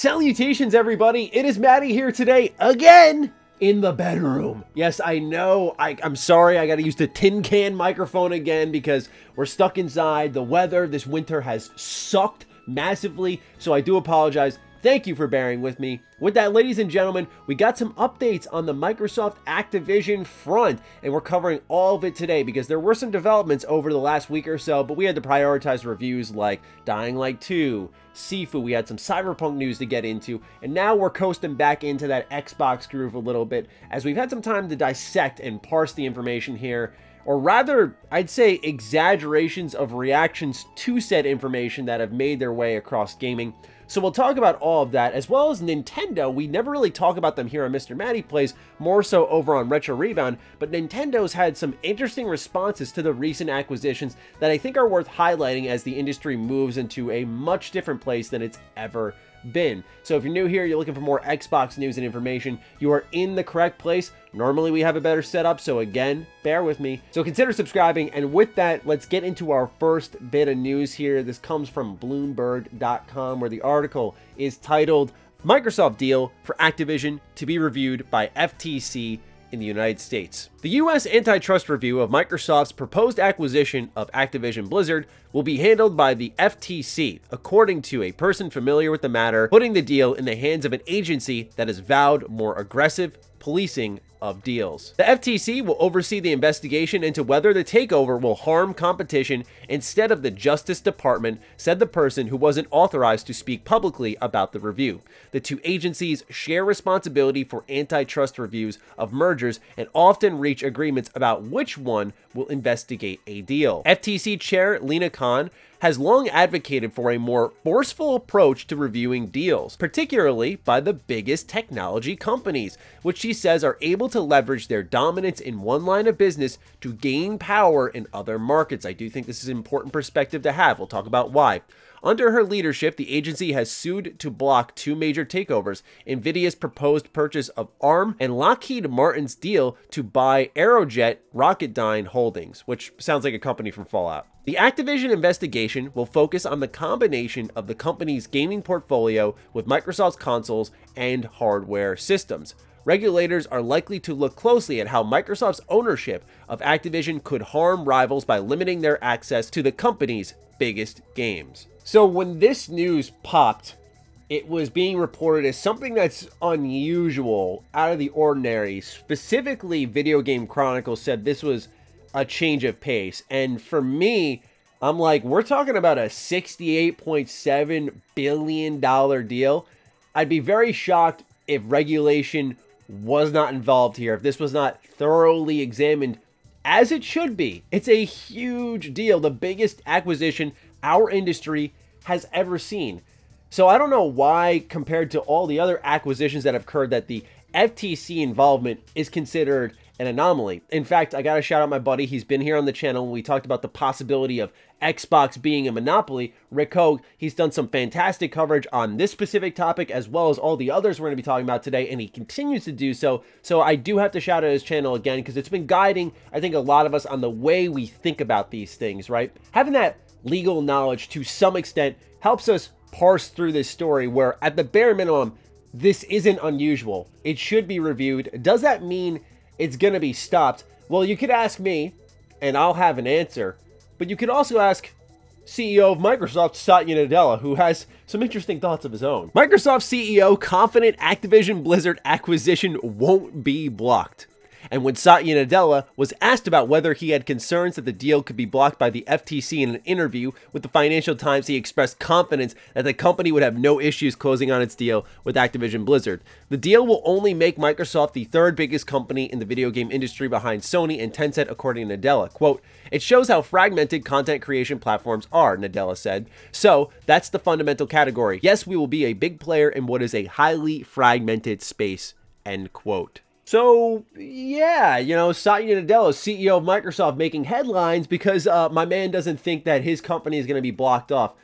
Salutations, everybody. It is Matty here today again in the bedroom. Yes, I know. I'm sorry. I got to use the tin can microphone again because we're stuck inside. The weather this winter has sucked massively, so I do apologize. Thank you for bearing with me. With that, ladies and gentlemen, we got some updates on the Microsoft-Activision front, and we're covering all of it today because there were some developments over the last week or so, but we had to prioritize reviews like Dying Light 2, Sifu, we had some Cyberpunk news to get into, and now we're coasting back into that Xbox groove a little bit as we've had some time to dissect and parse the information here, or rather, I'd say exaggerations of reactions to said information that have made their way across gaming. So we'll talk about all of that, as well as Nintendo. We never really talk about them here on MrMattyPlays, more so over on Retro Rebound, but Nintendo's had some interesting responses to the recent acquisitions that I think are worth highlighting as the industry moves into a much different place than it's ever been. So if you're new here, you're looking for more Xbox news and information, you are in the correct place. Normally we have a better setup, so again, bear with me. So consider subscribing, and with that, let's get into our first bit of news here. This comes from Bloomberg.com, where the article is titled, Microsoft Deal for Activision to be reviewed by FTC in the United States. The U.S. antitrust review of Microsoft's proposed acquisition of Activision Blizzard will be handled by the FTC, according to a person familiar with the matter, putting the deal in the hands of an agency that has vowed more aggressive policing of deals. The FTC will oversee the investigation into whether the takeover will harm competition instead of the Justice Department, said the person who wasn't authorized to speak publicly about the review. The two agencies share responsibility for antitrust reviews of mergers and often reach agreements about which one will investigate a deal. FTC Chair Lina Khan has long advocated for a more forceful approach to reviewing deals, particularly by the biggest technology companies, which she says are able to leverage their dominance in one line of business to gain power in other markets. I do think this is an important perspective to have. We'll talk about why. Under her leadership, the agency has sued to block two major takeovers, NVIDIA's proposed purchase of ARM and Lockheed Martin's deal to buy Aerojet Rocketdyne Holdings, which sounds like a company from Fallout. The Activision investigation will focus on the combination of the company's gaming portfolio with Microsoft's consoles and hardware systems. Regulators are likely to look closely at how Microsoft's ownership of Activision could harm rivals by limiting their access to the company's biggest games. So when this news popped, it was being reported as something that's unusual, out of the ordinary. Specifically, Video Game Chronicles said this was a change of pace. And for me, I'm like, we're talking about a $68.7 billion deal. I'd be very shocked if regulation was not involved here, if this was not thoroughly examined as it should be. It's a huge deal, the biggest acquisition our industry has ever seen. So I don't know why, compared to all the other acquisitions that have occurred, that the FTC involvement is considered an anomaly. In fact, I gotta shout out my buddy. He's been here on the channel when we talked about the possibility of Xbox being a monopoly. Rick Hogue, he's done some fantastic coverage on this specific topic as well as all the others we're going to be talking about today, and he continues to do so. So I do have to shout out his channel again because it's been guiding, I think, a lot of us on the way we think about these things, right? Having that legal knowledge to some extent helps us parse through this story where, at the bare minimum, this isn't unusual. It should be reviewed. Does that mean it's going to be stopped? Well, you could ask me, and I'll have an answer. But you could also ask CEO of Microsoft, Satya Nadella, who has some interesting thoughts of his own. Microsoft CEO confident Activision Blizzard acquisition won't be blocked. And when Satya Nadella was asked about whether he had concerns that the deal could be blocked by the FTC in an interview with the Financial Times, he expressed confidence that the company would have no issues closing on its deal with Activision Blizzard. The deal will only make Microsoft the third biggest company in the video game industry behind Sony and Tencent, according to Nadella. Quote, "It shows how fragmented content creation platforms are," Nadella said. "So that's the fundamental category. Yes, we will be a big player in what is a highly fragmented space," end quote. So, yeah, you know, Satya Nadella, CEO of Microsoft, making headlines because my man doesn't think that his company is going to be blocked off.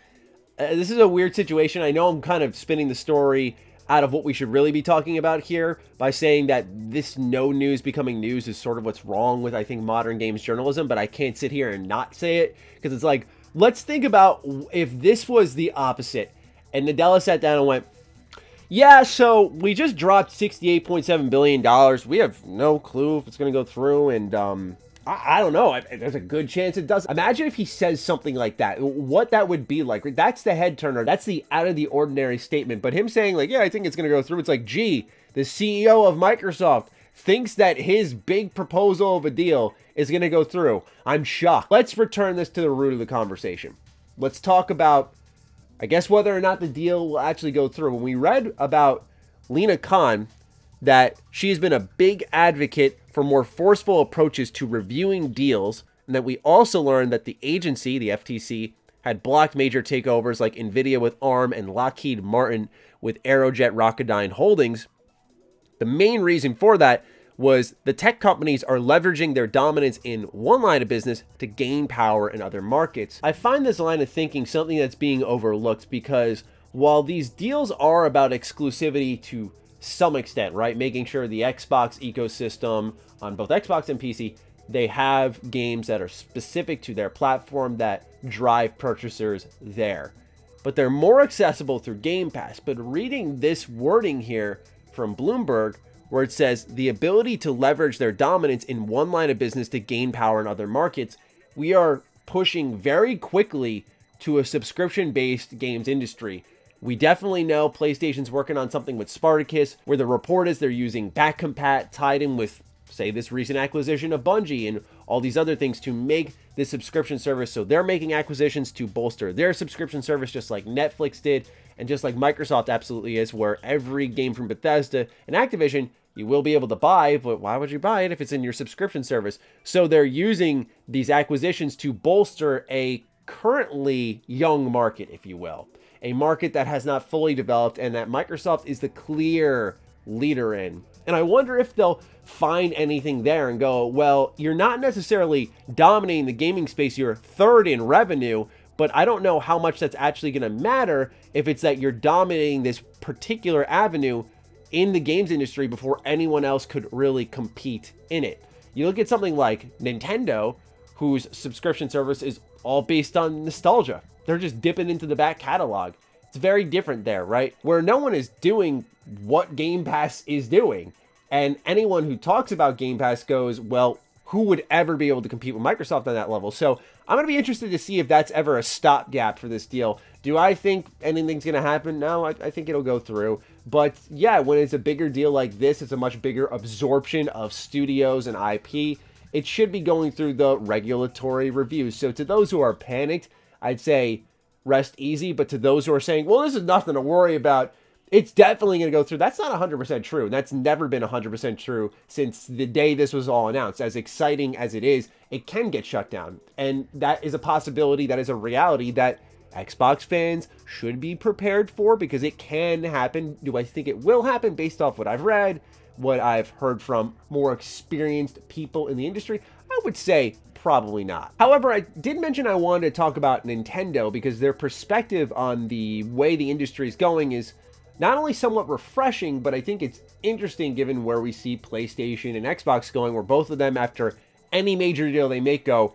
This is a weird situation. I know I'm kind of spinning the story out of what we should really be talking about here by saying that this no news becoming news is sort of what's wrong with, I think, modern games journalism, but I can't sit here and not say it because it's like, let's think about if this was the opposite and Nadella sat down and went, Yeah, so we just dropped $68.7 billion. We have no clue if it's going to go through, and I don't know. There's a good chance it does. Imagine if he says something like that. What that would be like. That's the head turner. That's the out of the ordinary statement. But him saying like, yeah, I think it's going to go through. It's like, gee, the CEO of Microsoft thinks that his big proposal of a deal is going to go through. I'm shocked. Let's return this to the root of the conversation. Let's talk about, I guess, whether or not the deal will actually go through. When we read about Lina Khan, that she has been a big advocate for more forceful approaches to reviewing deals, and that we also learned that the agency, the FTC, had blocked major takeovers like Nvidia with ARM and Lockheed Martin with Aerojet Rocketdyne Holdings. The main reason for that was the tech companies are leveraging their dominance in one line of business to gain power in other markets. I find this line of thinking something that's being overlooked because while these deals are about exclusivity to some extent, right, making sure the Xbox ecosystem on both Xbox and PC, they have games that are specific to their platform that drive purchasers there. But they're more accessible through Game Pass. But reading this wording here from Bloomberg, where it says the ability to leverage their dominance in one line of business to gain power in other markets, we are pushing very quickly to a subscription-based games industry. We definitely know PlayStation's working on something with Spartacus, where the report is they're using back compat tied in with, say, this recent acquisition of Bungie and all these other things to make this subscription service. So they're making acquisitions to bolster their subscription service, just like Netflix did, and just like Microsoft absolutely is, where every game from Bethesda and Activision you will be able to buy, but why would you buy it if it's in your subscription service? So they're using these acquisitions to bolster a currently young market, if you will. A market that has not fully developed and that Microsoft is the clear leader in. And I wonder if they'll find anything there and go, well, you're not necessarily dominating the gaming space, you're third in revenue, but I don't know how much that's actually going to matter if it's that you're dominating this particular avenue in the games industry before anyone else could really compete in it. You look at something like Nintendo, whose subscription service is all based on nostalgia. They're just dipping into the back catalog. It's very different there, right? Where no one is doing what Game Pass is doing. And anyone who talks about Game Pass goes, well, who would ever be able to compete with Microsoft on that level? So I'm going to be interested to see if that's ever a stopgap for this deal. Do I think anything's going to happen? No, I think it'll go through. But yeah, when it's a bigger deal like this, it's a much bigger absorption of studios and IP. It should be going through the regulatory reviews. So to those who are panicked, I'd say rest easy. But to those who are saying, well, this is nothing to worry about, it's definitely going to go through. That's not 100% true. That's never been 100% true since the day this was all announced. As exciting as it is, it can get shut down. And that is a possibility. That is a reality that Xbox fans should be prepared for, because it can happen. Do I think it will happen based off what I've read, what I've heard from more experienced people in the industry? I would say probably not. However, I did mention I wanted to talk about Nintendo because their perspective on the way the industry is going is not only somewhat refreshing, but I think it's interesting given where we see PlayStation and Xbox going, where both of them, after any major deal they make, go,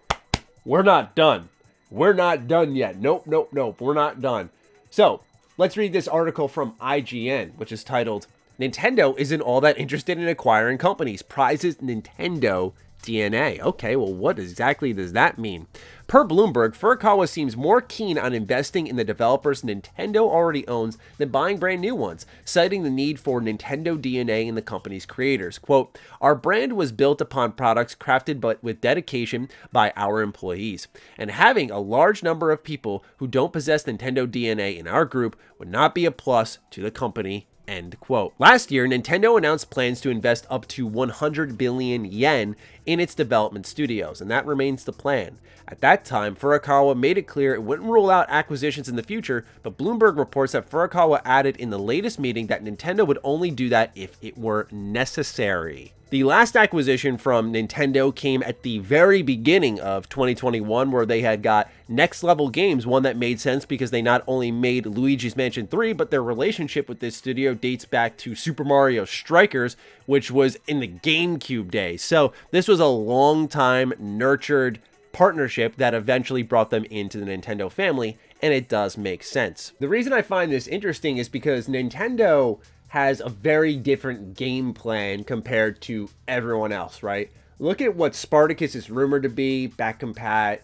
we're not done. We're not done yet. Nope, nope, nope. We're not done. So let's read this article from IGN, which is titled, Nintendo isn't all that interested in acquiring companies. Prizes Nintendo DNA. Okay, well, what exactly does that mean? Per Bloomberg, Furukawa seems more keen on investing in the developers Nintendo already owns than buying brand new ones, citing the need for Nintendo DNA in the company's creators. Quote, our brand was built upon products crafted but with dedication by our employees, and having a large number of people who don't possess Nintendo DNA in our group would not be a plus to the company. End quote. Last year, Nintendo announced plans to invest up to 100 billion yen in its development studios, and that remains the plan. At that time, Furukawa made it clear it wouldn't rule out acquisitions in the future, but Bloomberg reports that Furukawa added in the latest meeting that Nintendo would only do that if it were necessary. The last acquisition from Nintendo came at the very beginning of 2021, where they had got Next Level Games, one that made sense because they not only made Luigi's Mansion 3, but their relationship with this studio dates back to Super Mario Strikers, which was in the GameCube days. So this was a long time nurtured partnership that eventually brought them into the Nintendo family, and it does make sense. The reason I find this interesting is because Nintendo has a very different game plan compared to everyone else, right? Look at what Spartacus is rumored to be, back compat,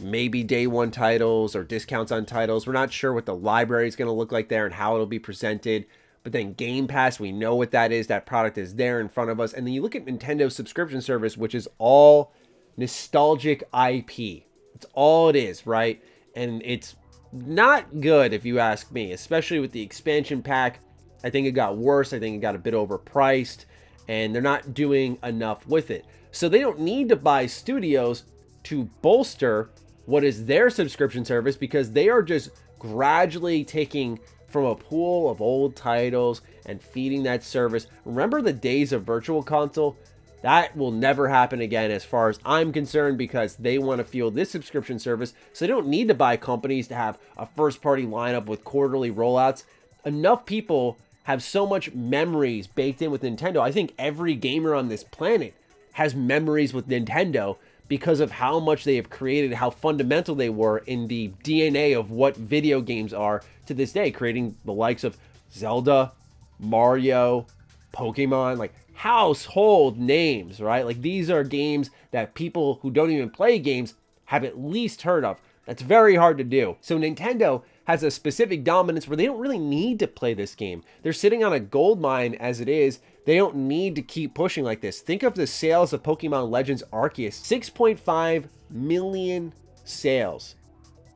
maybe day one titles or discounts on titles. We're not sure what the library is going to look like there and how it'll be presented. But then Game Pass, we know what that is. That product is there in front of us. And then you look at Nintendo's subscription service, which is all nostalgic IP. It's all it is, right? And it's not good if you ask me, especially with the expansion pack. I think it got worse. I think it got a bit overpriced, and they're not doing enough with it. So they don't need to buy studios to bolster what is their subscription service, because they are just gradually taking from a pool of old titles and feeding that service. Remember the days of Virtual Console? That will never happen again as far as I'm concerned, because they want to fuel this subscription service. So they don't need to buy companies to have a first-party lineup with quarterly rollouts. Enough people have so much memories baked in with Nintendo. I think every gamer on this planet has memories with Nintendo because of how much they have created, how fundamental they were in the DNA of what video games are to this day, creating the likes of Zelda, Mario, Pokemon, like household names, right? Like these are games that people who don't even play games have at least heard of. That's very hard to do. So Nintendo has a specific dominance where they don't really need to play this game. They're sitting on a gold mine as it is. They don't need to keep pushing like this. Think of the sales of Pokemon Legends Arceus. 6.5 million sales.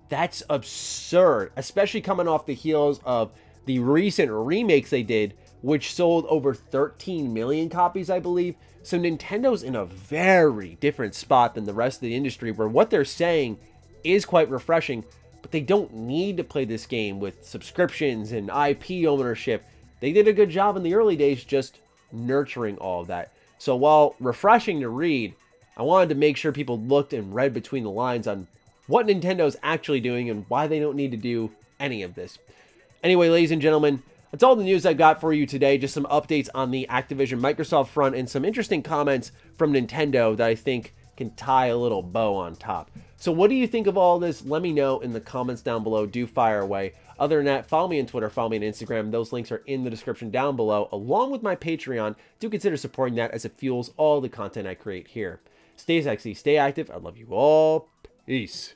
That's absurd, especially coming off the heels of the recent remakes they did, which sold over 13 million copies, I believe. So Nintendo's in a very different spot than the rest of the industry, where what they're saying is quite refreshing, but they don't need to play this game with subscriptions and IP ownership. They did a good job in the early days just nurturing all of that. So while refreshing to read, I wanted to make sure people looked and read between the lines on what Nintendo's actually doing and why they don't need to do any of this. Anyway, ladies and gentlemen, that's all the news I got for you today. Just some updates on the Activision Microsoft front and some interesting comments from Nintendo that I think can tie a little bow on top. So what do you think of all this? Let me know in the comments down below. Do fire away. Other than that, follow me on Twitter, follow me on Instagram. Those links are in the description down below, along with my Patreon. Do consider supporting that as it fuels all the content I create here. Stay sexy, stay active. I love you all. Peace.